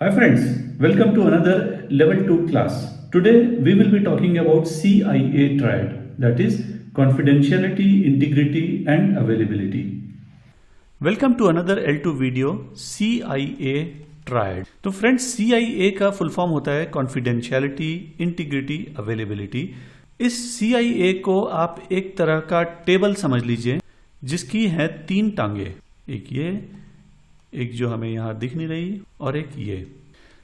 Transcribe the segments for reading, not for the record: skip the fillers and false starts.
Hi friends, welcome to another level 2 class. Today we will be talking about CIA triad, that is confidentiality, integrity and availability. Welcome to another L2 video CIA triad. तो friends CIA का full form होता है confidentiality, integrity, availability. इस CIA को आप एक तरह का टेबल समझ लीजिए जिसकी है 3 टांगे, एक ये, एक जो हमें यहां दिख नहीं रही और एक ये।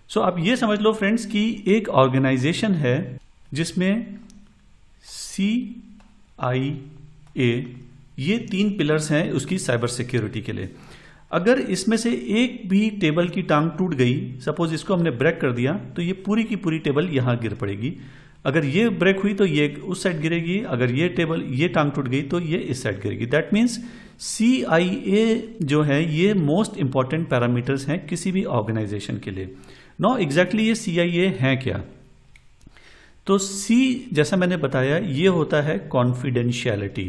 सो आप ये समझ लो फ्रेंड्स कि एक ऑर्गेनाइजेशन है जिसमें CIA ये 3 पिलर्स हैं उसकी साइबर सिक्योरिटी के लिए। अगर इसमें से एक भी टेबल की टांग टूट गई, सपोज इसको हमने ब्रेक कर दिया, तो ये पूरी की पूरी टेबल यहां गिर पड़ेगी। अगर ये ब्रेक हुई तो ये उस साइड गिरेगी, अगर ये टांग टूट गई तो ये इस साइड गिरेगी। दैट मीन्स CIA जो है ये मोस्ट इंपॉर्टेंट पैरामीटर्स हैं किसी भी ऑर्गेनाइजेशन के लिए। नो एग्जैक्टली ये CIA है क्या? तो C जैसा मैंने बताया ये होता है कॉन्फिडेंशियलिटी।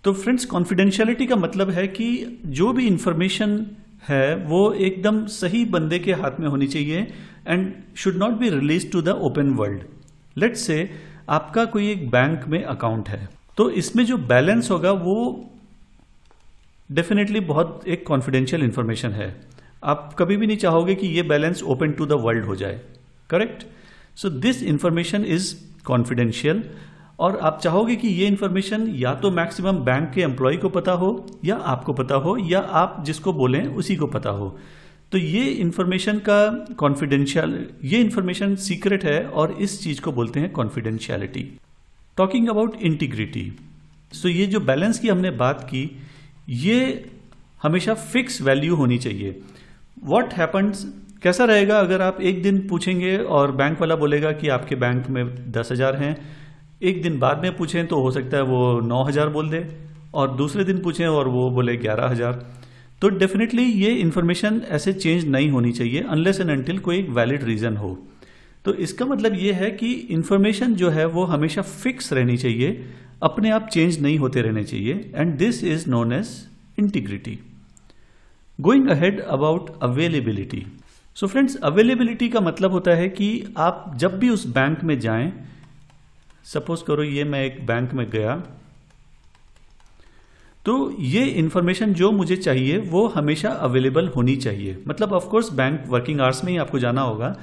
तो फ्रेंड्स कॉन्फिडेंशियलिटी का मतलब है कि जो भी इंफॉर्मेशन है वो एकदम सही बंदे के हाथ में होनी चाहिए and should not be release to the open world. Let's say आपका कोई एक बैंक में अकाउंट है, तो इसमें जो बैलेंस होगा वो डेफिनेटली बहुत एक कॉन्फिडेंशियल इंफॉर्मेशन है। आप कभी भी नहीं चाहोगे कि ये balance open to the world हो जाए, correct? So this information is confidential और आप चाहोगे कि ये इंफॉर्मेशन या तो मैक्सिमम बैंक के एम्प्लॉय को पता हो या आपको पता हो या आप जिसको बोलें उसी को पता हो। तो ये इंफॉर्मेशन का कॉन्फिडेंशियल, ये इंफॉर्मेशन सीक्रेट है और इस चीज को बोलते हैं कॉन्फिडेंशियलिटी। टॉकिंग अबाउट इंटीग्रिटी, सो ये जो बैलेंस की हमने बात की ये हमेशा फिक्स वैल्यू होनी चाहिए। व्हाट हैपन्स, कैसा रहेगा अगर आप एक दिन पूछेंगे और बैंक वाला बोलेगा कि आपके बैंक में 10,000 हैं, एक दिन बाद में पूछें तो हो सकता है वो 9,000 बोल दे और दूसरे दिन पूछें और वो बोले 11,000। तो डेफिनेटली ये इंफॉर्मेशन ऐसे चेंज नहीं होनी चाहिए अनलेस एंड अनटिल कोई एक वैलिड रीजन हो। तो इसका मतलब ये है कि इंफॉर्मेशन जो है वो हमेशा फिक्स रहनी चाहिए, अपने आप चेंज नहीं होते रहने चाहिए, and this is known as integrity. Going ahead about availability, so friends availability का मतलब होता है कि आप जब भी उस बैंक में जाएं, सपोज करो ये मैं एक बैंक में गया, तो ये इंफॉर्मेशन जो मुझे चाहिए वो हमेशा अवेलेबल होनी चाहिए। मतलब of course bank working hours में ही आपको जाना होगा,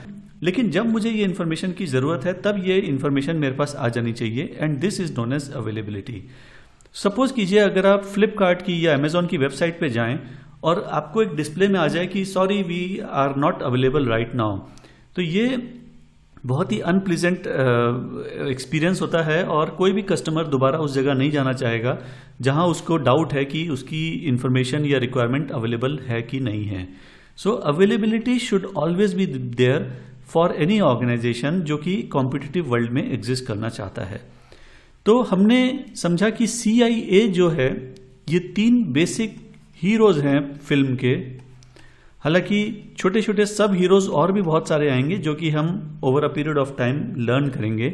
लेकिन जब मुझे ये इंफॉर्मेशन की जरूरत है तब ये इंफॉर्मेशन मेरे पास आ जानी चाहिए and this is known as availability. Suppose कीजिए अगर आप फ्लिपकार्ट की या अमेजॉन की वेबसाइट पे जाएं और आपको एक डिस्प्ले में आ जाए कि sorry we are not available right now, तो ये बहुत ही अनप्लीजेंट एक्सपीरियंस होता है और कोई भी कस्टमर दोबारा उस जगह नहीं जाना चाहेगा जहां उसको डाउट है कि उसकी इंफॉर्मेशन या रिक्वायरमेंट अवेलेबल है कि नहीं है। So availability should always be there for any organisation जो कि कॉम्पिटिटिव वर्ल्ड में एग्जिस्ट करना चाहता है। तो हमने समझा कि CIA जो है ये 3 बेसिक हीरोज हैं फिल्म के। हालांकि छोटे छोटे सब हीरोज और भी बहुत सारे आएंगे जो कि हम over a period of time learn करेंगे,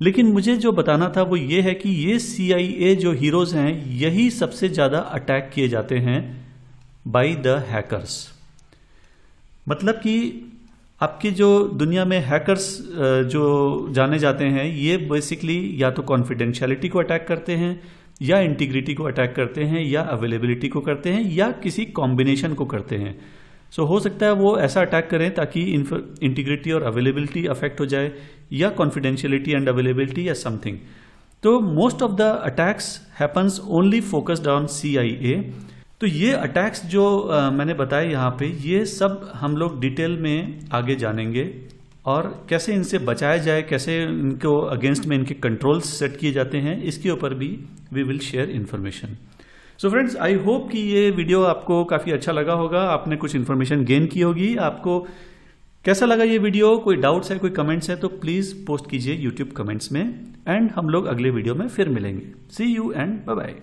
लेकिन मुझे जो बताना था वो ये है कि ये CIA जो हीरोज हैं यही सबसे ज़्यादा अटैक किए जाते हैं बाय द हैकर्स। मतलब कि आपकी जो दुनिया में हैकर्स जो जाने जाते हैं ये बेसिकली या तो कॉन्फिडेंशियलिटी को अटैक करते हैं या इंटीग्रिटी को अटैक करते हैं या अवेलेबिलिटी को करते हैं या किसी कॉम्बिनेशन को करते हैं। सो हो सकता है वो ऐसा अटैक करें ताकि इंटीग्रिटी और अवेलेबिलिटी अफेक्ट हो जाए या कॉन्फिडेंशियलिटी एंड अवेलेबिलिटी या समथिंग। तो most of the attacks happens only focused on CIA। तो ये अटैक्स जो मैंने बताए यहाँ पे ये सब हम लोग डिटेल में आगे जानेंगे और कैसे इनसे बचाया जाए, कैसे इनको अगेंस्ट में इनके कंट्रोल्स सेट किए जाते हैं, इसके ऊपर भी we will share information. So friends I hope कि ये वीडियो आपको काफ़ी अच्छा लगा होगा, आपने कुछ इन्फॉर्मेशन गेन की होगी। आपको कैसा लगा ये वीडियो, कोई डाउट्स है, कोई कमेंट्स है तो प्लीज़ पोस्ट कीजिए यूट्यूब कमेंट्स में एंड हम लोग अगले वीडियो में फिर मिलेंगे। सी यू एंड बाय बाय।